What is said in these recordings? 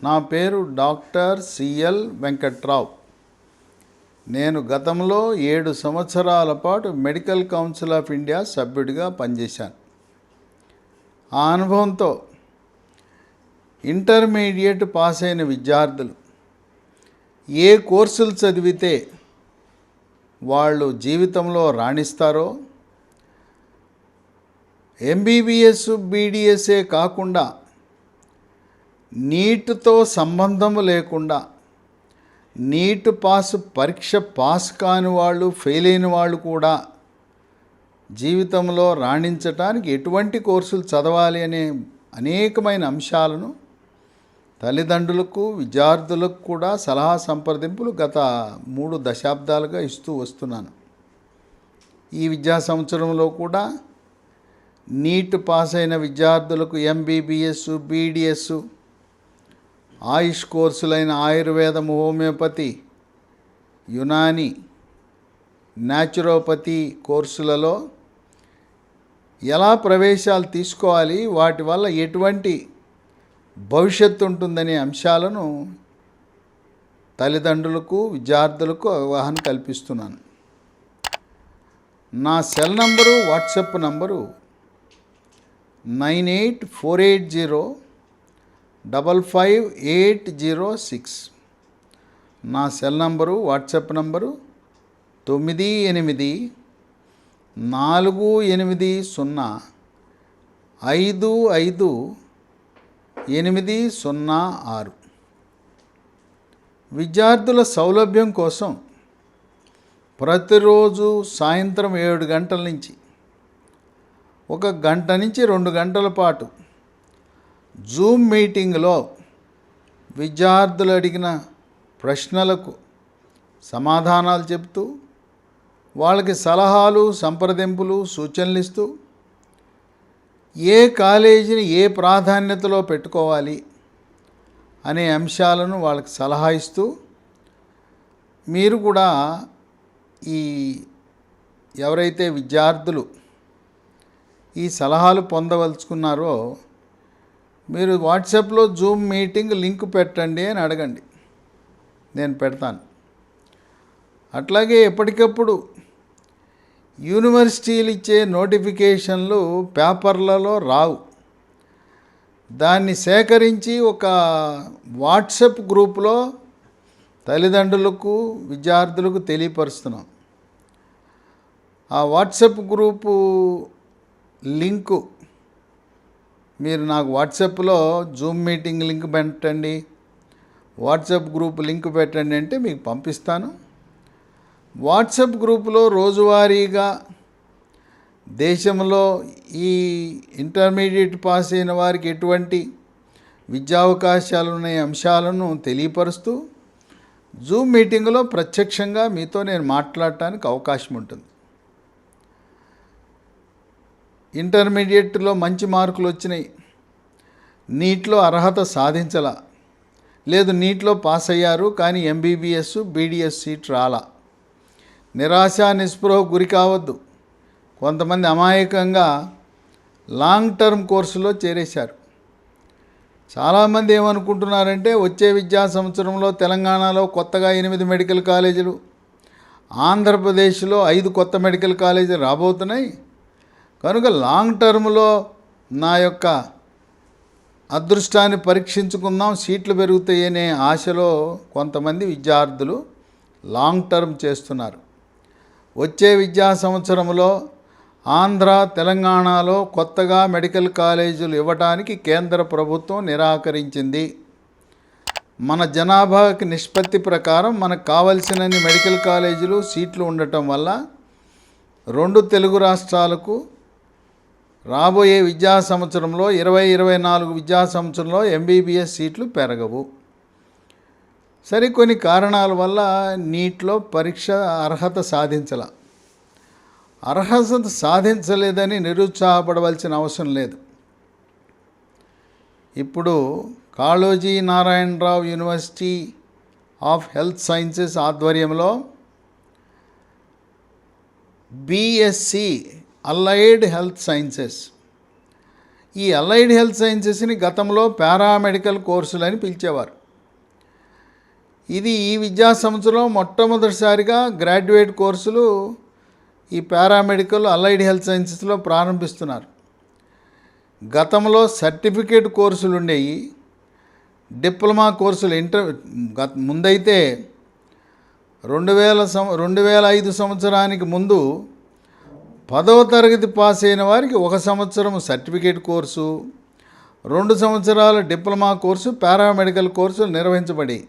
నా పేరు doctor CL Venkatrao. నేను గతంలో 7 సంవత్సరాల పాటు మెడికల్ కౌన్సిల్ ఆఫ్ ఇండియా సభ్యుడిగా పనిచేశాను. ఆ అనుభవంతో ఇంటర్మీడియట్ పాస్ అయిన విద్యార్థులు ఏ కోర్సులు చదివితే వాళ్ళు జీవితంలో రాణిస్తారో, ఎంబీబీఎస్ బీడీఎస్ఏ కాకుండా నీట్తో సంబంధం లేకుండా నీట్ పరీక్ష పాస్ కాని వాళ్ళు, ఫెయిల్ అయిన వాళ్ళు కూడా జీవితంలో రాణించటానికి ఎటువంటి కోర్సులు చదవాలి అనే అనేకమైన అంశాలను తల్లిదండ్రులకు, విద్యార్థులకు కూడా సలహా సంప్రదింపులు గత 3 దశాబ్దాలుగా ఇస్తూ వస్తున్నాను. ఈ విద్యా సంవత్సరంలో కూడా నీట్ పాస్ అయిన విద్యార్థులకు ఎంబీబీఎస్, బీడీఎస్, ఆయుష్ కోర్సులైన ఆయుర్వేదము, హోమియోపతి, యునాని, న్యాచురోపతి కోర్సులలో ఎలా ప్రవేశాలు తీసుకోవాలి, వాటి వల్ల ఎటువంటి భవిష్యత్తు ఉంటుందనే అంశాలను తల్లిదండ్రులకు, విద్యార్థులకు అవగాహన కల్పిస్తున్నాను. నా సెల్ నంబరు, వాట్సాప్ నంబరు 9848055806. నా సెల్ నంబరు, వాట్సాప్ నంబరు 9848055806. విద్యార్థుల సౌలభ్యం కోసం ప్రతిరోజు సాయంత్రం 7 గంటల నుంచి 1 గంట నుంచి 2 గంటల పాటు జూమ్ మీటింగ్లో విద్యార్థులు అడిగిన ప్రశ్నలకు సమాధానాలు చెప్తూ, వాళ్ళకి సలహాలు, సంప్రదింపులు, సూచనలు ఇస్తూ, ఏ కాలేజీని ఏ ప్రాధాన్యతలో పెట్టుకోవాలి అనే అంశాలను వాళ్ళకి సలహా ఇస్తూ, మీరు కూడా ఎవరైతే విద్యార్థులు ఈ సలహాలు పొందవలుచుకున్నారో మీరు వాట్సాప్లో జూమ్ మీటింగ్ లింక్ పెట్టండి అని అడగండి, నేను పెడతాను. అట్లాగే ఎప్పటికప్పుడు యూనివర్సిటీలు ఇచ్చే నోటిఫికేషన్లు పేపర్లలో రావు. దాన్ని సేకరించి ఒక వాట్సాప్ గ్రూపులో తల్లిదండ్రులకు, విద్యార్థులకు తెలియపరుస్తున్నాం. ఆ వాట్సాప్ గ్రూపు లింకు మీరు నాకు వాట్సాప్లో జూమ్ మీటింగ్ లింక్ పెట్టండి, వాట్సాప్ గ్రూప్ లింక్ పెట్టండి అంటే మీకు పంపిస్తాను. వాట్సాప్ గ్రూపులో రోజువారీగా దేశంలో ఈ ఇంటర్మీడియట్ పాస్ అయిన వారికి ఎటువంటి విద్యా అవకాశాలు ఉన్న అంశాలను తెలియపరుస్తూ జూమ్ మీటింగ్లో ప్రత్యక్షంగా మీతో నేను మాట్లాడటానికి అవకాశం ఉంటుంది. ఇంటర్మీడియట్లో మంచి మార్కులు వచ్చినాయి, నీట్లో అర్హత సాధించలా, లేదు నీట్లో పాస్ అయ్యారు కానీ ఎంబీబీఎస్, బీడీఎస్ సీట్ రాలా, నిరాశ నిస్పృహ గురి కావద్దు. కొంతమంది అమాయకంగా లాంగ్ టర్మ్ కోర్సులో చేరేశారు. చాలామంది ఏమనుకుంటున్నారంటే వచ్చే విద్యా సంవత్సరంలో తెలంగాణలో కొత్తగా 8 మెడికల్ కాలేజీలు, ఆంధ్రప్రదేశ్లో 5 కొత్త మెడికల్ కాలేజీలు రాబోతున్నాయి కనుక లాంగ్ టర్మ్లో నా యొక్క అదృష్టాన్ని పరీక్షించుకుందాం, సీట్లు పెరుగుతాయనే ఆశలో కొంతమంది విద్యార్థులు లాంగ్ టర్మ్ చేస్తున్నారు. వచ్చే విద్యా సంవత్సరంలో ఆంధ్ర, తెలంగాణలో కొత్తగా మెడికల్ కాలేజీలు ఇవ్వడానికి కేంద్ర ప్రభుత్వం నిరాకరించింది. మన జనాభాకి నిష్పత్తి ప్రకారం మనకు కావలసినన్ని మెడికల్ కాలేజీలు, సీట్లు ఉండటం వల్ల 2 తెలుగు రాష్ట్రాలకు రాబోయే విద్యా సంవత్సరంలో 2024 విద్యా సంవత్సరంలో ఎంబీబీఎస్ సీట్లు పెరగవు. సరికొన్ని కారణాల వల్ల నీట్లో పరీక్ష అర్హత సాధించలేదని నిరుత్సాహపడవలసిన అవసరం లేదు. ఇప్పుడు Kaloji Narayana Rao university of health sciences ఆధ్వర్యంలో బీఎస్సీ అలైడ్ హెల్త్ సైన్సెస్ ఈ అలైడ్ హెల్త్ సైన్సెస్ని గతంలో పారామెడికల్ కోర్సులని పిలిచేవారు. ఇది ఈ విద్యా సంవత్సరం మొట్టమొదటిసారిగా గ్రాడ్యుయేట్ కోర్సులు ఈ పారామెడికల్ అలైడ్ హెల్త్ సైన్సెస్లో ప్రారంభిస్తున్నారు. గతంలో సర్టిఫికేట్ కోర్సులు ఉండేవి, డిప్లొమా కోర్సులు ముందైతే 2005 సంవత్సరానికి ముందు 10వ తరగతి పాస్ అయిన వారికి 1 సంవత్సరం సర్టిఫికేట్ కోర్సు, 2 సంవత్సరాల డిప్లొమా కోర్సు, పారామెడికల్ కోర్సులు నిర్వహించబడి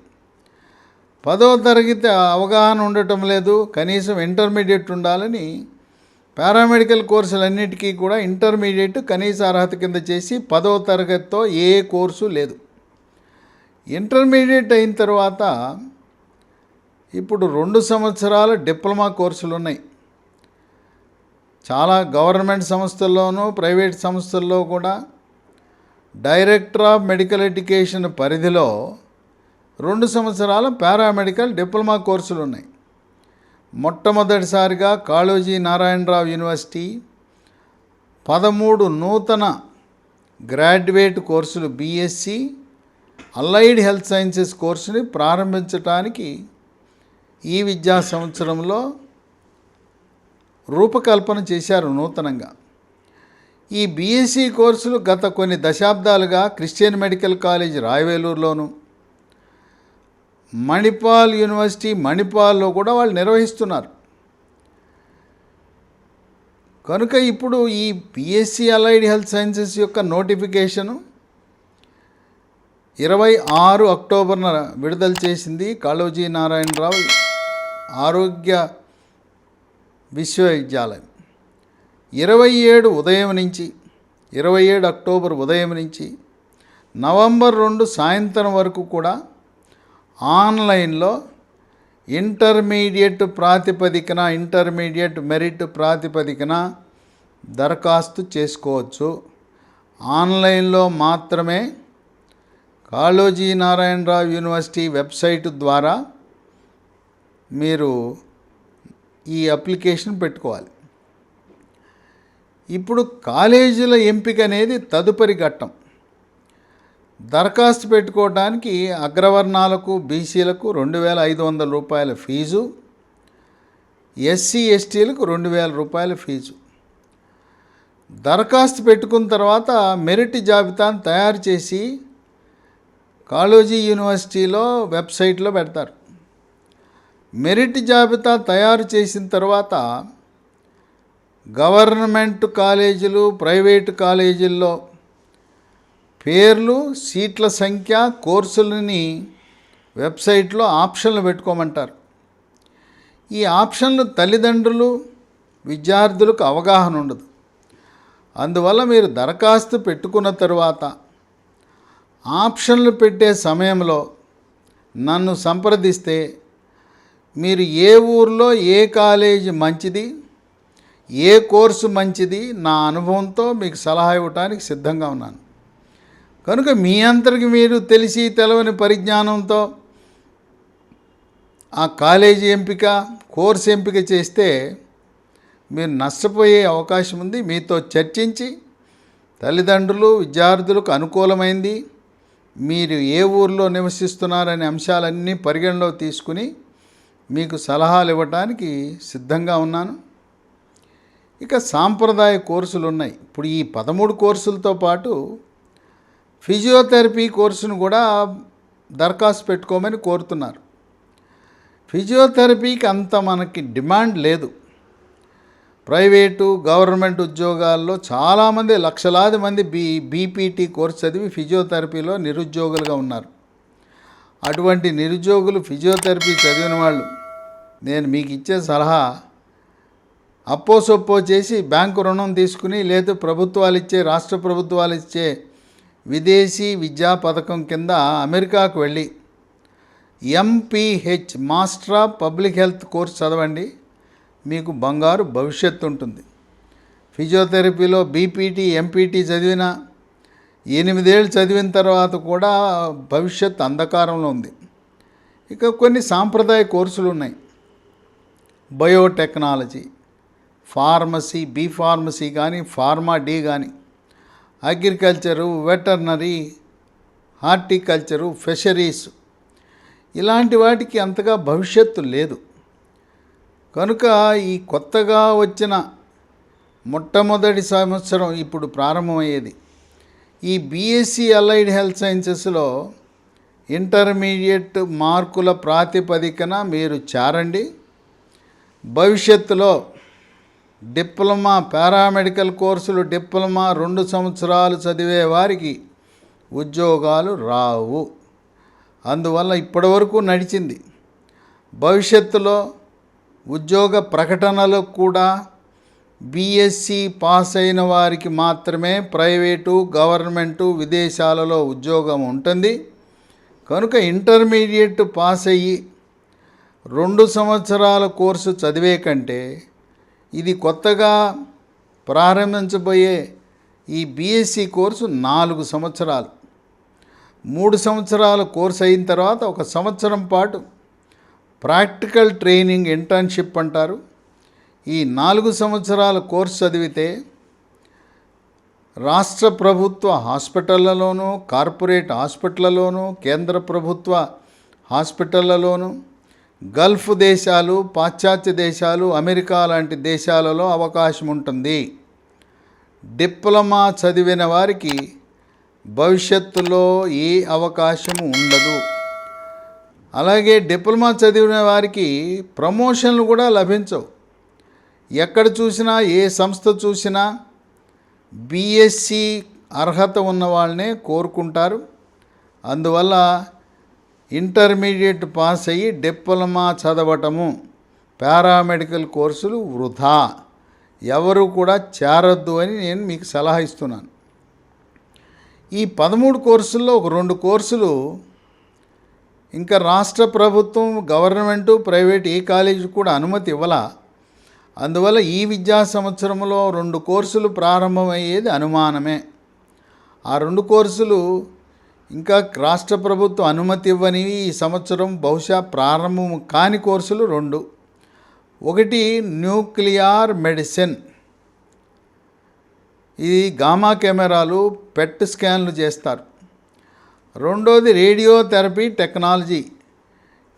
10వ తరగతి అవగాహన ఉండటం లేదు, కనీసం ఇంటర్మీడియట్ ఉండాలని పారామెడికల్ కోర్సులన్నిటికీ కూడా ఇంటర్మీడియట్ కనీస అర్హత కింద చేసి 10వ తరగతితో ఏ కోర్సు లేదు. ఇంటర్మీడియట్ అయిన తర్వాత ఇప్పుడు 2 సంవత్సరాల డిప్లొమా కోర్సులు ఉన్నాయి. చాలా గవర్నమెంట్ సంస్థల్లోనూ ప్రైవేట్ సంస్థల్లో కూడా డైరెక్టర్ ఆఫ్ మెడికల్ ఎడ్యుకేషన్ పరిధిలో 2 సంవత్సరాల పారామెడికల్ డిప్లొమా కోర్సులు ఉన్నాయి. మొట్టమొదటిసారిగా కాళోజీ నారాయణరావు యూనివర్సిటీ 13 నూతన గ్రాడ్యుయేట్ కోర్సులు బీఎస్సీ అలైడ్ హెల్త్ సైన్సెస్ కోర్సుని ప్రారంభించడానికి ఈ విద్యా సంవత్సరంలో రూపకల్పన చేశారు నూతనంగా. ఈ బీఎస్సీ కోర్సులు గత కొన్ని దశాబ్దాలుగా క్రిస్టియన్ మెడికల్ కాలేజ్ రాయవేలూరులోను, మణిపాల్ యూనివర్సిటీ మణిపాల్లో కూడా వాళ్ళు నిర్వహిస్తున్నారు. కనుక ఇప్పుడు ఈ బీఎస్సీ అలైడ్ హెల్త్ సైన్సెస్ యొక్క నోటిఫికేషను 26 అక్టోబర్న విడుదల చేసింది కాళోజీ నారాయణరావు ఆరోగ్య విశ్వవిద్యాలయం. 27 అక్టోబర్ ఉదయం నుంచి నవంబర్ 2 సాయంత్రం వరకు కూడా ఆన్లైన్లో ఇంటర్మీడియట్ మెరిట్ ప్రాతిపదికన దరఖాస్తు చేసుకోవచ్చు. ఆన్లైన్లో మాత్రమే కాళోజీ నారాయణరావు యూనివర్సిటీ వెబ్సైట్ ద్వారా మీరు ఈ అప్లికేషన్ పెట్టుకోవాలి. ఇప్పుడు కాలేజీల ఎంపిక అనేది తదుపరి ఘట్టం. దరఖాస్తు పెట్టుకోవడానికి అగ్రవర్ణాలకు బీసీలకు 2,500 రూపాయల ఫీజు, ఎస్సీ ఎస్టీలకు 2,000 రూపాయల ఫీజు. దరఖాస్తు పెట్టుకున్న తర్వాత మెరిట్ జాబితాను తయారు చేసి కాళోజీ యూనివర్సిటీలో వెబ్సైట్లో పెడతారు. మెరిట్ జాబితా తయారు చేసిన తర్వాత గవర్నమెంట్ కాలేజీలు, ప్రైవేటు కాలేజీల్లో పేర్లు, సీట్ల సంఖ్య, కోర్సులని వెబ్సైట్లో ఆప్షన్లు పెట్టుకోమంటారు. ఈ ఆప్షన్లు తల్లిదండ్రులు, విద్యార్థులకు అవగాహన ఉండదు. అందువల్ల మీరు దరఖాస్తు పెట్టుకున్న తరువాత ఆప్షన్లు పెట్టే సమయంలో నన్ను సంప్రదిస్తే మీరు ఏ ఊర్లో ఏ కాలేజీ మంచిది, ఏ కోర్సు మంచిది, నా అనుభవంతో మీకు సలహా ఇవ్వడానికి సిద్ధంగా ఉన్నాను. కనుక మీ అంతరికి మీరు తెలిసి తెలవని పరిజ్ఞానంతో ఆ కాలేజీ ఎంపిక, కోర్సు ఎంపిక చేస్తే మీరు నష్టపోయే అవకాశం ఉంది. మీతో చర్చించి తల్లిదండ్రులు, విద్యార్థులకు అనుకూలమైంది, మీరు ఏ ఊరిలో నివసిస్తున్నారనే అంశాలన్నీ పరిగణలో తీసుకుని మీకు సలహాలు ఇవ్వడానికి సిద్ధంగా ఉన్నాను. ఇక సాంప్రదాయ కోర్సులు ఉన్నాయి. ఇప్పుడు ఈ 13 కోర్సులతో పాటు ఫిజియోథెరపీ కోర్సును కూడా దరఖాస్తు పెట్టుకోమని కోరుతున్నారు. ఫిజియోథెరపీకి అంత మనకి డిమాండ్ లేదు. ప్రైవేటు, గవర్నమెంట్ ఉద్యోగాల్లో చాలామంది, లక్షలాది మంది బీపీటీ కోర్సు చదివి ఫిజియోథెరపీలో నిరుద్యోగులుగా ఉన్నారు. అటువంటి నిరుద్యోగులు ఫిజియోథెరపీ చదివిన వాళ్ళు నేను మీకు ఇచ్చే సలహా, అప్పో సొప్పో చేసి బ్యాంకు రుణం తీసుకుని, లేదు ప్రభుత్వాలు ఇచ్చే, రాష్ట్ర ప్రభుత్వాలు ఇచ్చే విదేశీ విద్యా పథకం కింద అమెరికాకు వెళ్ళి MPH master of public health course చదవండి. మీకు బంగారు భవిష్యత్తు ఉంటుంది. ఫిజియోథెరపీలో బీపీటీ, ఎంపీటీ చదివిన 8 ఏళ్ళు చదివిన తర్వాత కూడా భవిష్యత్తు అంధకారంలో ఉంది. ఇక కొన్ని సాంప్రదాయ కోర్సులు ఉన్నాయి. బయోటెక్నాలజీ, ఫార్మసీ, బీ ఫార్మసీ కానీ, ఫార్మా డి కానీ, అగ్రికల్చరు, వెటర్నరీ, హార్టికల్చరు, ఫిషరీస్ ఇలాంటి వాటికి అంతగా భవిష్యత్తు లేదు. కనుక ఈ కొత్తగా వచ్చిన మొట్టమొదటి సంవత్సరం ఇప్పుడు ప్రారంభమయ్యేది ఈ బీఎస్సీ అలైడ్ హెల్త్ సైన్సెస్లో ఇంటర్మీడియట్ మార్కుల ప్రాతిపదికన మీరు చేరండి. భవిష్యత్తులో డిప్లొమా, పారామెడికల్ కోర్సులు, డిప్లొమా 2 సంవత్సరాలు చదివే వారికి ఉద్యోగాలు రావు. అందువల్ల ఇప్పటివరకు నడిచింది. భవిష్యత్తులో ఉద్యోగ ప్రకటనలకు కూడా బీఎస్సీ పాస్ అయిన వారికి మాత్రమే ప్రైవేటు, గవర్నమెంటు, విదేశాలలో ఉద్యోగం ఉంటుంది. కనుక ఇంటర్మీడియట్ పాస్ అయ్యి 2 సంవత్సరాల కోర్సు చదివే కంటే ఇది కొత్తగా ప్రారంభించబోయే ఈ బీఎస్సీ కోర్సు 4 సంవత్సరాలు, 3 సంవత్సరాల కోర్సు అయిన తర్వాత 1 సంవత్సరం పాటు ప్రాక్టికల్ ట్రైనింగ్, ఇంటర్న్షిప్ అంటారు. ఈ 4 సంవత్సరాల కోర్సు చదివితే రాష్ట్ర ప్రభుత్వ హాస్పిటళ్లలోనూ, కార్పొరేట్ హాస్పిటళ్లలోనూ, కేంద్ర ప్రభుత్వ హాస్పిటళ్లలోనూ, గల్ఫ్ దేశాలు, పాశ్చాత్య దేశాలు, అమెరికా లాంటి దేశాలలో అవకాశం ఉంటుంది. డిప్లొమా చదివిన వారికి భవిష్యత్తులో ఏ అవకాశము ఉండదు. అలాగే డిప్లొమా చదివిన వారికి ప్రమోషన్లు కూడా లభించవు. ఎక్కడ చూసినా, ఏ సంస్థ చూసినా బీఎస్సీ అర్హత ఉన్న వాళ్ళనే కోరుకుంటారు. అందువల్ల ఇంటర్మీడియట్ పాస్ అయ్యి డిప్లొమా చదవటము, పారామెడికల్ కోర్సులు వృధా. ఎవరు కూడా చేరొద్దు అని నేను మీకు సలహా ఇస్తున్నాను. ఈ 13 కోర్సుల్లో ఒక 2 కోర్సులు ఇంకా రాష్ట్ర ప్రభుత్వం, గవర్నమెంటు, ప్రైవేట్ ఏ కాలేజీ కూడా అనుమతి ఇవ్వాల. అందువల్ల ఈ విద్యా సంవత్సరంలో 2 కోర్సులు ప్రారంభమయ్యేది అనుమానమే. ఆ 2 కోర్సులు ఇంకా రాష్ట్ర ప్రభుత్వం అనుమతి ఇవ్వనివి. ఈ సంవత్సరం బహుశా ప్రారంభం కాని కోర్సులు 2. ఒకటి న్యూక్లియర్ మెడిసిన్, ఇది గామా కెమెరాలు, పెట్ స్కాన్లు చేస్తారు. రెండోది రేడియోథెరపీ టెక్నాలజీ,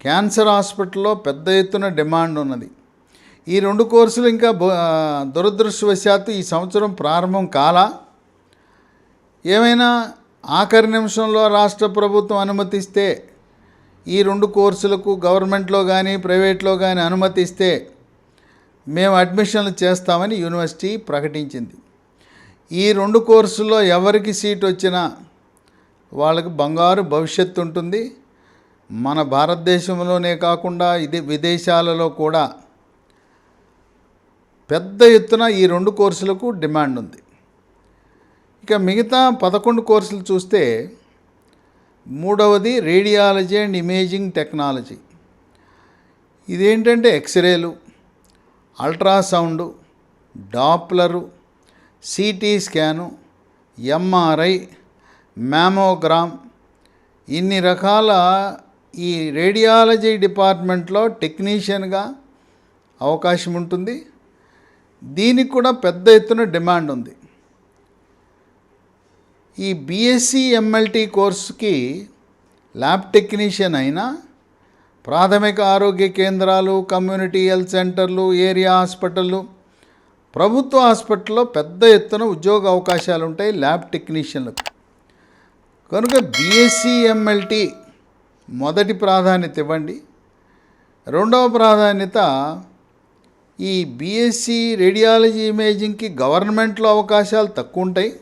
క్యాన్సర్ హాస్పిటల్లో పెద్ద ఎత్తున డిమాండ్ ఉన్నది. ఈ 2 కోర్సులు ఇంకా దురదృష్టవశాత్తు ఈ సంవత్సరం ప్రారంభం కాలా. ఏమైనా ఆఖరి నిమిషంలో రాష్ట్ర ప్రభుత్వం అనుమతిస్తే ఈ 2 కోర్సులకు గవర్నమెంట్లో కానీ ప్రైవేట్లో కానీ అనుమతిస్తే మేము అడ్మిషన్లు చేస్తామని యూనివర్సిటీ ప్రకటించింది. ఈ 2 కోర్సుల్లో ఎవరికి సీట్ వచ్చినా వాళ్ళకి బంగారు భవిష్యత్తు ఉంటుంది. మన భారతదేశంలోనే కాకుండా విదేశాలలో కూడా పెద్ద ఎత్తున ఈ 2 కోర్సులకు డిమాండ్ ఉంది. ఇక మిగతా 11 కోర్సులు చూస్తే మూడవది రేడియాలజీ అండ్ ఇమేజింగ్ టెక్నాలజీ. ఇదేంటంటే ఎక్స్రేలు, అల్ట్రాసౌండు, డాప్లరు, సిటీ స్కాను, ఎంఆర్ఐ, మ్యామోగ్రామ్, ఇన్ని రకాల ఈ రేడియాలజీ డిపార్ట్మెంట్లో టెక్నీషియన్గా అవకాశం ఉంటుంది. దీనికి కూడా పెద్ద ఎత్తున డిమాండ్ ఉంది. ఈ బీఎస్సీ ఎంఎల్టీ కోర్సుకి ల్యాబ్ టెక్నీషియన్ అయినా ప్రాథమిక ఆరోగ్య కేంద్రాలు, కమ్యూనిటీ హెల్త్ సెంటర్లు, ఏరియా హాస్పిటళ్ళు, ప్రభుత్వ హాస్పిటల్లో పెద్ద ఎత్తున ఉద్యోగ అవకాశాలు ఉంటాయి ల్యాబ్ టెక్నీషియన్లకు. కనుక బీఎస్సీ ఎంఎల్టీ మొదటి ప్రాధాన్యత ఇవ్వండి. రెండవ ప్రాధాన్యత ఈ బీఎస్సీ రేడియాలజీ ఇమేజింగ్కి గవర్నమెంట్లో అవకాశాలు తక్కువ ఉంటాయి.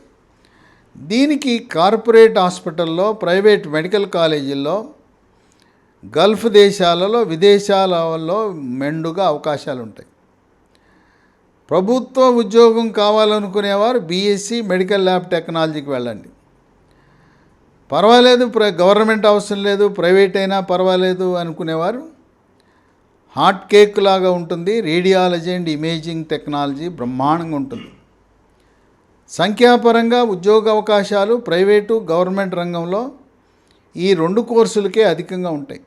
దీనికి కార్పొరేట్ హాస్పిటల్లో, ప్రైవేట్ మెడికల్ కాలేజీల్లో, గల్ఫ్ దేశాలలో, విదేశాలలో మెండుగా అవకాశాలు ఉంటాయి. ప్రభుత్వ ఉద్యోగం కావాలనుకునేవారు బీఎస్సీ మెడికల్ ల్యాబ్ టెక్నాలజీకి వెళ్ళండి. పర్వాలేదు, గవర్నమెంట్ అవసరం లేదు, ప్రైవేట్ అయినా పర్వాలేదు అనుకునేవారు హాట్ కేక్ లాగా ఉంటుంది. రేడియాలజీ అండ్ ఇమేజింగ్ టెక్నాలజీ బ్రహ్మాండంగా ఉంటుంది. సంఖ్యాపరంగా ఉద్యోగ అవకాశాలు ప్రైవేటు, గవర్నమెంట్ రంగంలో ఈ 2 కోర్సులకే అధికంగా ఉంటాయి.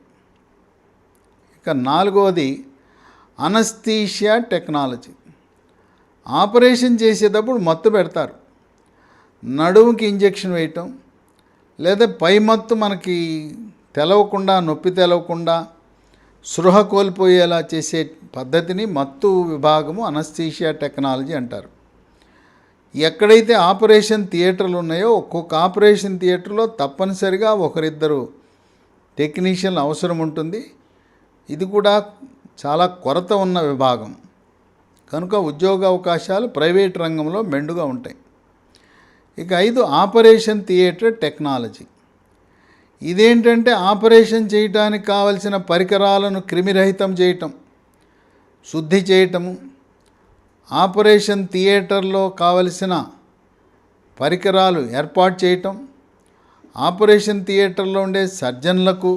ఇక నాలుగవది అనస్థీషియా టెక్నాలజీ. ఆపరేషన్ చేసేటప్పుడు మత్తు పెడతారు. నడుముకి ఇంజెక్షన్ వేయటం, లేదా పై మత్తు మనకి తెలవకుండా, నొప్పి తెలవకుండా స్పృహ కోల్పోయేలా చేసే పద్ధతిని మత్తు విభాగము అనస్థీషియా టెక్నాలజీ అంటారు. ఎక్కడైతే ఆపరేషన్ థియేటర్లు ఉన్నాయో ఒక్కొక్క ఆపరేషన్ థియేటర్లో తప్పనిసరిగా ఒకరిద్దరు టెక్నీషియన్లు అవసరం ఉంటుంది. ఇది కూడా చాలా కొరత ఉన్న విభాగం కనుక ఉద్యోగ అవకాశాలు ప్రైవేట్ రంగంలో మెండుగా ఉంటాయి. ఇక 5 ఆపరేషన్ థియేటర్ టెక్నాలజీ. ఇదేంటంటే ఆపరేషన్ చేయటానికి కావలసిన పరికరాలను క్రిమిరహితం చేయటం, శుద్ధి చేయటము, ఆపరేషన్ థియేటర్లో కావలసిన పరికరాలు ఏర్పాటు చేయటం, ఆపరేషన్ థియేటర్లో ఉండే సర్జన్లకు,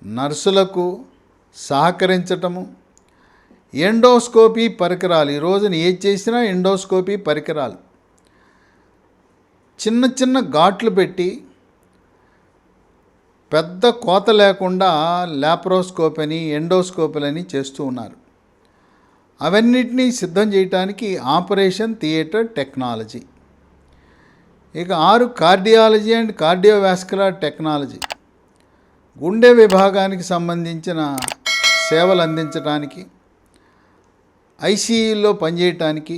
నర్సులకు సహకరించటము, ఎండోస్కోపీ పరికరాలు. ఈ రోజున ఏది చేసినా ఎండోస్కోపీ పరికరాలు, చిన్న చిన్న ఘాట్లు పెట్టి పెద్ద కోత లేకుండా లాప్రోస్కోప్ అని, ఎండోస్కోపులని చేస్తూ ఉన్నారు. అవన్నిటినీ సిద్ధం చేయడానికి ఆపరేషన్ థియేటర్ టెక్నాలజీ. ఇక 6 కార్డియాలజీ అండ్ కార్డియోవాస్కులర్ టెక్నాలజీ. గుండె విభాగానికి సంబంధించిన సేవలు అందించడానికి, ఐసీయూలో పనిచేయటానికి,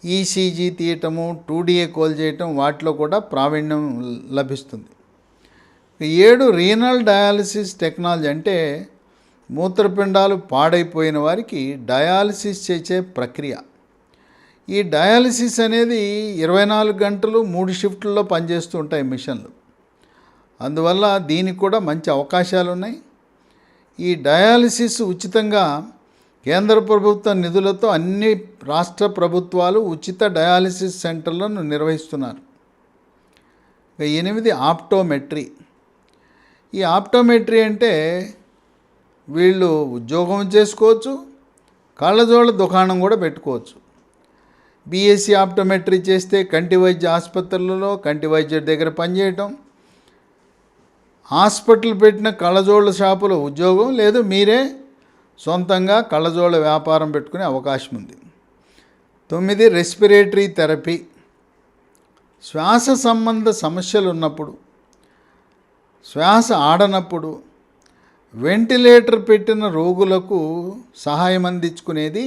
ఈసీజీ తీయటము, 2DA కోల్ చేయటం, వాటిలో కూడా ప్రావీణ్యం లభిస్తుంది. 7 రీనల్ డయాలసిస్ టెక్నాలజీ. అంటే మూత్రపిండాలు పాడైపోయిన వారికి డయాలసిస్ చేసే ప్రక్రియ. ఈ డయాలసిస్ అనేది 24 గంటలు 3 షిఫ్ట్లలో పనిచేస్తూ ఉంటాయి మిషన్లు. అందువల్ల దీనికి కూడా మంచి అవకాశాలు ఉన్నాయి. ఈ డయాలసిస్ ఉచితంగా కేంద్ర ప్రభుత్వ నిధులతో అన్ని రాష్ట్ర ప్రభుత్వాలు ఉచిత డయాలసిస్ సెంటర్లను నిర్వహిస్తున్నారు. 8 ఆప్టోమెట్రీ. ఈ ఆప్టోమెట్రీ అంటే వీళ్ళు ఉద్యోగం చేసుకోవచ్చు, కళ్ళజోళ్ళ దుకాణం కూడా పెట్టుకోవచ్చు. బీఎస్సీ ఆప్టోమెట్రీ చేస్తే కంటి వైద్య ఆసుపత్రులలో కంటి వైద్యుడి దగ్గర పనిచేయటం, హాస్పిటల్ పెట్టిన కళ్ళజోళ్ళ షాపులో ఉద్యోగం, లేదు మీరే సొంతంగా కళ్ళజోళ్ళ వ్యాపారం పెట్టుకునే అవకాశం ఉంది. 9 రెస్పిరేటరీ థెరపీ. శ్వాస సంబంధ సమస్యలు ఉన్నప్పుడు, శ్వాస ఆడనప్పుడు వెంటిలేటర్ పెట్టిన రోగులకు సహాయం అందించుకునేది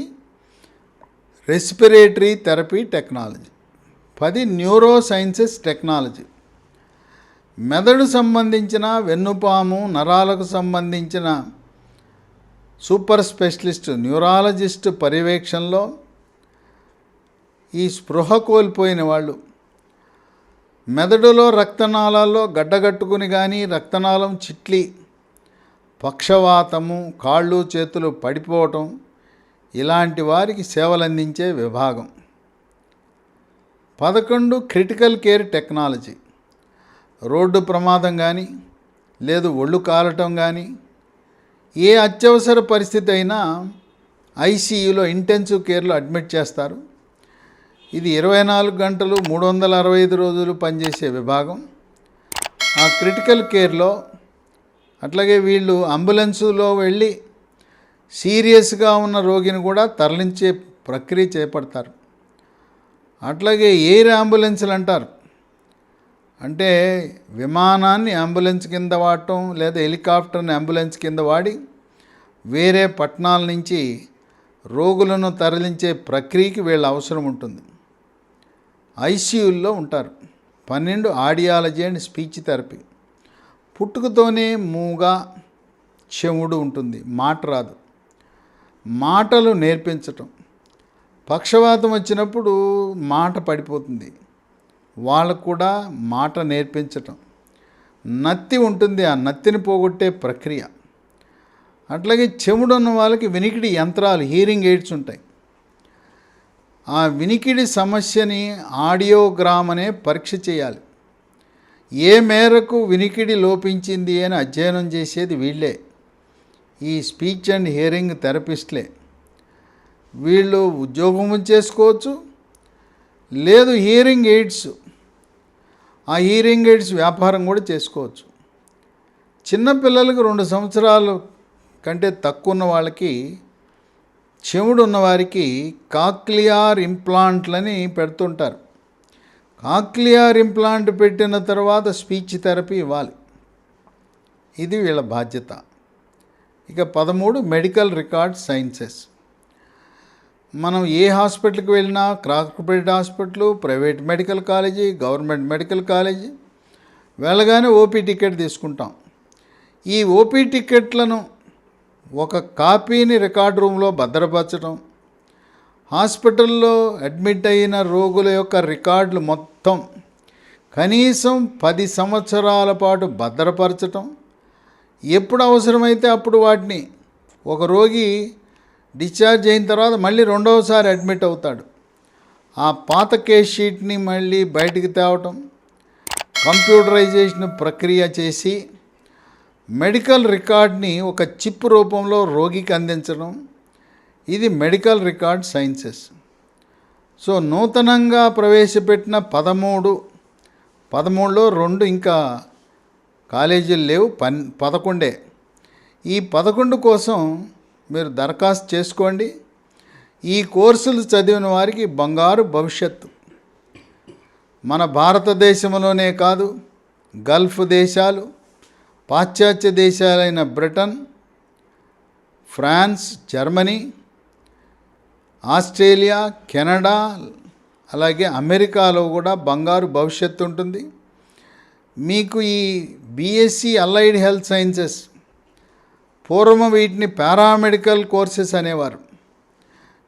respiratory therapy technology. 10 neuro sciences technology. మెదడు సంబంధించిన, వెన్నుపాము, నరాలకు సంబంధించిన సూపర్ స్పెషలిస్ట్ న్యూరాలజిస్ట్ పర్యవేక్షణలో ఈ స్పృహ కోల్పోయిన వాళ్ళు, మెదడులో రక్తనాళాల్లో గడ్డగట్టుకుని కానీ రక్తనాళం చిట్లి పక్షవాతము, కాళ్ళు చేతులు పడిపోవటం, ఇలాంటి వారికి సేవలు అందించే విభాగం. 11 క్రిటికల్ కేర్ టెక్నాలజీ. రోడ్డు ప్రమాదం కానీ, లేదు ఒళ్ళు కాలటం కానీ, ఏ అత్యవసర పరిస్థితి అయినా ఐసీయూలో ఇంటెన్సివ్ కేర్లో అడ్మిట్ చేస్తారు. ఇది 24 గంటలు 365 రోజులు పనిచేసే విభాగం. ఆ క్రిటికల్ కేర్లో అట్లాగే వీళ్ళు అంబులెన్సులో వెళ్ళి సీరియస్గా ఉన్న రోగిని కూడా తరలించే ప్రక్రియ చేపడతారు. అట్లాగే ఎయిర్ అంబులెన్సులు అంటారు. అంటే విమానాన్ని అంబులెన్స్ కింద వాడటం, లేదా హెలికాప్టర్ని అంబులెన్స్ కింద వాడి వేరే పట్టణాల నుంచి రోగులను తరలించే ప్రక్రియకి వీళ్ళ అవసరం ఉంటుంది. ఐసీయూల్లో ఉంటారు. 12 ఆడియాలజీ అండ్ స్పీచ్ థెరపీ. పుట్టుకతోనే మూగా, చెవుడు ఉంటుంది, మాట రాదు. మాటలు నేర్పించటం. పక్షవాతం వచ్చినప్పుడు మాట పడిపోతుంది, వాళ్ళకు కూడా మాట నేర్పించటం. నత్తి ఉంటుంది, ఆ నత్తిని పోగొట్టే ప్రక్రియ. అట్లాగే చెవుడు ఉన్న వాళ్ళకి వినికిడి యంత్రాలు, హీరింగ్ ఎయిడ్స్ ఉంటాయి. ఆ వినికిడి సమస్యని ఆడియోగ్రామ్ అనే పరీక్ష చేయాలి. ఏ మేరకు వినికిడి లోపించింది అని అధ్యయనం చేసేది వీళ్ళే, ఈ స్పీచ్ అండ్ హియరింగ్ థెరపిస్ట్లే. వీళ్ళు ఉద్యోగం చేసుకోవచ్చు, లేదు హియరింగ్ ఎయిడ్స్, ఆ హియరింగ్ ఎయిడ్స్ వ్యాపారం కూడా చేసుకోవచ్చు. చిన్నపిల్లలకు 2 సంవత్సరాల కంటే తక్కువ ఉన్న వాళ్ళకి, చెవుడు ఉన్నవారికి కాక్లియర్ ఇంప్లాంట్లని పెడుతుంటారు. కాక్లియర్ ఇంప్లాంట్ పెట్టిన తర్వాత స్పీచ్ థెరపీ ఇవ్వాలి. ఇది వీళ్ళ బాధ్యత. ఇక 13 మెడికల్ రికార్డ్ సైన్సెస్. మనం ఏ హాస్పిటల్కి వెళ్ళినా, corporate hospital, private medical college, government medical college వెళ్ళగానే ఓపీ టికెట్ తీసుకుంటాం. ఈ ఓపీ టికెట్లను ఒక కాపీని రికార్డ్ రూమ్లో భద్రపరచడం, హాస్పిటల్లో అడ్మిట్ అయిన రోగుల యొక్క రికార్డులు మొత్తం కనీసం 10 సంవత్సరాల పాటు భద్రపరచటం, ఎప్పుడు అవసరమైతే అప్పుడు వాటిని, ఒక రోగి డిశ్చార్జ్ అయిన తర్వాత మళ్ళీ రెండవసారి అడ్మిట్ అవుతాడు, ఆ పాత కేస్ షీట్ని మళ్ళీ బయటికి తేవటం, కంప్యూటరైజేషన్ ప్రక్రియ చేసి మెడికల్ రికార్డ్ని ఒక చిప్ రూపంలో రోగికి అందించడం, ఇది మెడికల్ రికార్డ్ సైన్సెస్. సో నూతనంగా ప్రవేశపెట్టిన 13లో 2 ఇంకా కాలేజీలు లేవు, 11. ఈ 11 కోసం మీరు దరఖాస్తు చేసుకోండి. ఈ కోర్సులు చదివిన వారికి బంగారు భవిష్యత్తు. మన భారతదేశంలోనే కాదు, గల్ఫ్ దేశాలు, పాశ్చాత్య దేశాలైన Britain, France, Germany, Australia, Canada, అలాగే అమెరికాలో కూడా బంగారు భవిష్యత్తు ఉంటుంది. మీకు ఈ బీఎస్సీ అలైడ్ హెల్త్ సైన్సెస్, పూర్వం వీటిని పారామెడికల్ కోర్సెస్ అనేవారు.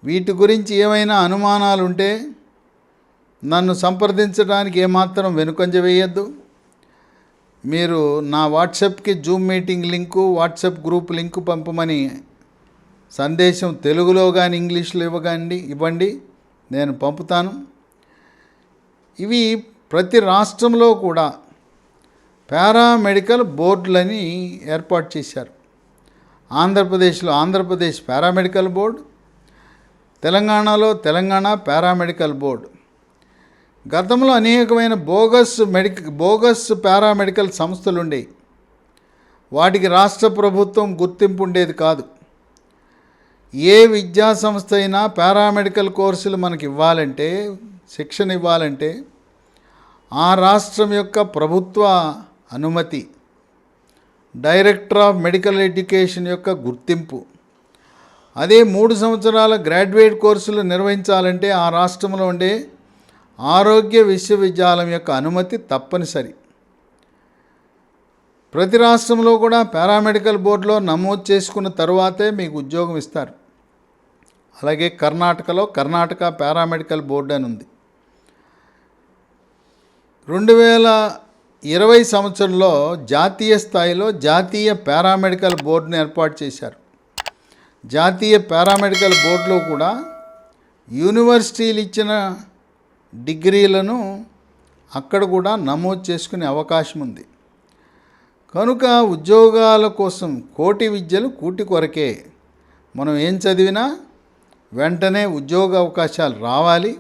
వీటి గురించి ఏమైనా అనుమానాలు ఉంటే నన్ను సంప్రదించడానికి ఏమాత్రం వెనుకంజ వేయద్దు. మీరు నా వాట్సాప్కి Zoom meeting link, WhatsApp group link పంపమని సందేశం తెలుగులో కానీ ఇంగ్లీష్లో ఇవ్వండి, నేను పంపుతాను. ఇవి ప్రతి రాష్ట్రంలో కూడా పారామెడికల్ బోర్డులని ఏర్పాటు చేశారు. ఆంధ్రప్రదేశ్లో ఆంధ్రప్రదేశ్ పారామెడికల్ బోర్డు, తెలంగాణలో తెలంగాణ పారామెడికల్ బోర్డు. గతంలో అనేకమైన బోగస్ పారామెడికల్ సంస్థలు ఉండేవి. వాటికి రాష్ట్ర ప్రభుత్వం గుర్తింపు ఉండేది కాదు. ఏ విద్యా సంస్థ అయినా పారామెడికల్ కోర్సులు మనకి ఇవ్వాలంటే, శిక్షణ ఇవ్వాలంటే ఆ రాష్ట్రం యొక్క ప్రభుత్వ అనుమతి, డైరెక్టర్ ఆఫ్ మెడికల్ ఎడ్యుకేషన్ యొక్క గుర్తింపు, అదే 3 సంవత్సరాల గ్రాడ్యుయేట్ కోర్సులు నిర్వహించాలంటే ఆ రాష్ట్రంలో ఉండే ఆరోగ్య విశ్వవిద్యాలయం యొక్క అనుమతి తప్పనిసరి. ప్రతి రాష్ట్రంలో కూడా పారామెడికల్ బోర్డులో నమోదు చేసుకున్న తరువాతే మీకు ఉద్యోగం ఇస్తారు. అలాగే కర్ణాటకలో కర్ణాటక పారామెడికల్ బోర్డు అని ఉంది. 2020 సంవత్సరంలో జాతీయ స్థాయిలో జాతీయ పారామెడికల్ బోర్డును ఏర్పాటు చేశారు. జాతీయ పారామెడికల్ బోర్డులో కూడా యూనివర్సిటీలు ఇచ్చిన డిగ్రీలను అక్కడ కూడా నమోదు చేసుకునే అవకాశం ఉంది. కనుక ఉద్యోగాల కోసం కోటి విద్యలు కూటి కొరకే. మనం ఏం చదివినా వెంటనే ఉద్యోగ అవకాశాలు రావాలి.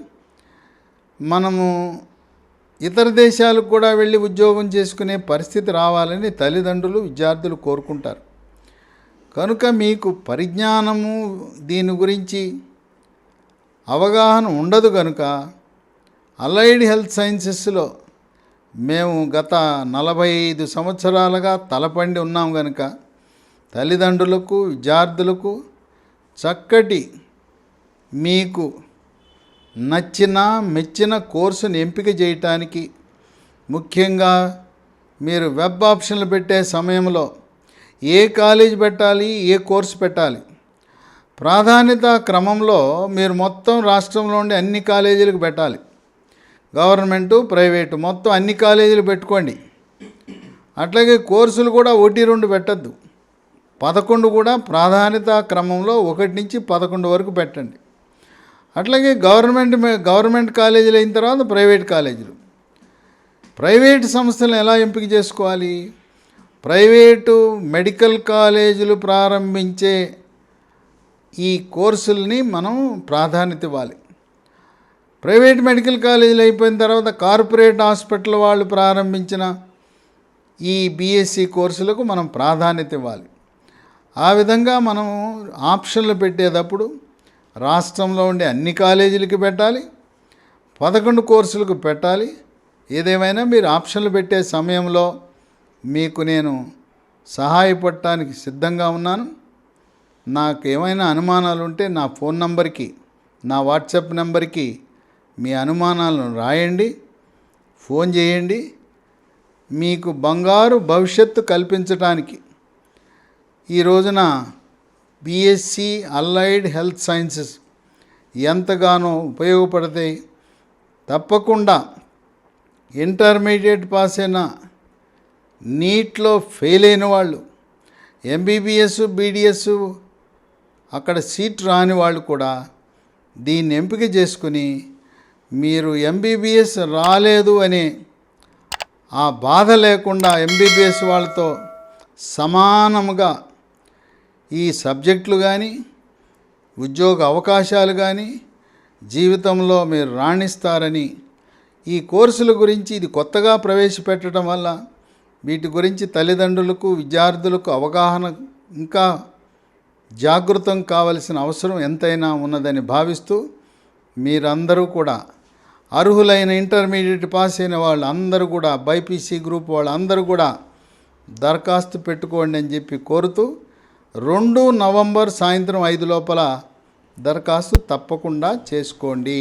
మనము ఇతర దేశాలకు కూడా వెళ్ళి ఉద్యోగం చేసుకునే పరిస్థితి రావాలని తల్లిదండ్రులు, విద్యార్థులు కోరుకుంటారు. కనుక మీకు పరిజ్ఞానము, దీని గురించి అవగాహన ఉండదు కనుక అలైడ్ హెల్త్ సైన్సెస్లో మేము గత 45 సంవత్సరాలుగా తలపండి ఉన్నాం కనుక తల్లిదండ్రులకు, విద్యార్థులకు చక్కటి, మీకు నచ్చిన మెచ్చిన కోర్సును ఎంపిక చేయటానికి, ముఖ్యంగా మీరు వెబ్ ఆప్షన్లు పెట్టే సమయంలో ఏ కాలేజ్ పెట్టాలి, ఏ కోర్సు పెట్టాలి, ప్రాధాన్యత క్రమంలో మీరు మొత్తం రాష్ట్రంలో ఉండే అన్ని కాలేజీలకు పెట్టాలి. గవర్నమెంటు, ప్రైవేటు మొత్తం అన్ని కాలేజీలు పెట్టుకోండి. అట్లాగే కోర్సులు కూడా 1-2 పెట్టద్దు. 11 కూడా ప్రాధాన్యత క్రమంలో 1 నుంచి 11 వరకు పెట్టండి. అట్లాగే గవర్నమెంట్ కాలేజీలు అయిన తర్వాత ప్రైవేట్ కాలేజీలు. ప్రైవేట్ సంస్థలను ఎలా ఎంపిక చేసుకోవాలి? ప్రైవేటు మెడికల్ కాలేజీలు ప్రారంభించే ఈ కోర్సుల్ని మనం ప్రాధాన్యత ఇవ్వాలి. ప్రైవేట్ మెడికల్ కాలేజీలు అయిపోయిన తర్వాత కార్పొరేట్ హాస్పిటల్ వాళ్ళు ప్రారంభించిన ఈ బీఎస్సీ కోర్సులకు మనం ప్రాధాన్యత ఇవ్వాలి. ఆ విధంగా మనం ఆప్షన్లు పెట్టేటప్పుడు రాష్ట్రంలో ఉండే అన్ని కాలేజీలకి పెట్టాలి. 11 కోర్సులకు పెట్టాలి. ఏదేమైనా మీరు ఆప్షన్లు పెట్టే సమయంలో మీకు నేను సహాయపడటానికి సిద్ధంగా ఉన్నాను. నాకు ఏమైనా అనుమానాలు ఉంటే నా ఫోన్ నంబర్కి, నా వాట్సాప్ నెంబర్కి మీ అనుమానాలను రాయండి, ఫోన్ చేయండి. మీకు బంగారు భవిష్యత్తు కల్పించడానికి ఈ రోజున బీఎస్సీ అలైడ్ హెల్త్ సైన్సెస్ ఎంతగానో ఉపయోగపడతాయి. తప్పకుండా ఇంటర్మీడియట్ పాస్ అయిన, నీట్లో ఫెయిల్ అయిన వాళ్ళు, ఎంబీబీఎస్ బీడిఎస్ అక్కడ సీట్ రాని వాళ్ళు కూడా దీన్ని ఎంపిక చేసుకుని మీరు ఎంబీబీఎస్ రాలేదు అనే ఆ బాధ లేకుండా ఎంబీబీఎస్ వాళ్ళతో సమానముగా ఈ సబ్జెక్టులు కానీ, ఉద్యోగ అవకాశాలు కానీ జీవితంలో మీరు రాణిస్తారని, ఈ కోర్సుల గురించి ఇది కొత్తగా ప్రవేశపెట్టడం వల్ల వీటి గురించి తల్లిదండ్రులకు, విద్యార్థులకు అవగాహన ఇంకా జాగృతం కావలసిన అవసరం ఎంతైనా ఉన్నదని భావిస్తూ, మీరందరూ కూడా అర్హులైన ఇంటర్మీడియట్ పాస్ అయిన వాళ్ళు అందరూ కూడా, బైపీసీ గ్రూప్ వాళ్ళందరూ కూడా దరఖాస్తు పెట్టుకోండి అని చెప్పి కోరుతూ, 2 నవంబర్ సాయంత్రం 5 లోపల దరఖాస్తు తప్పకుండా చేసుకోండి.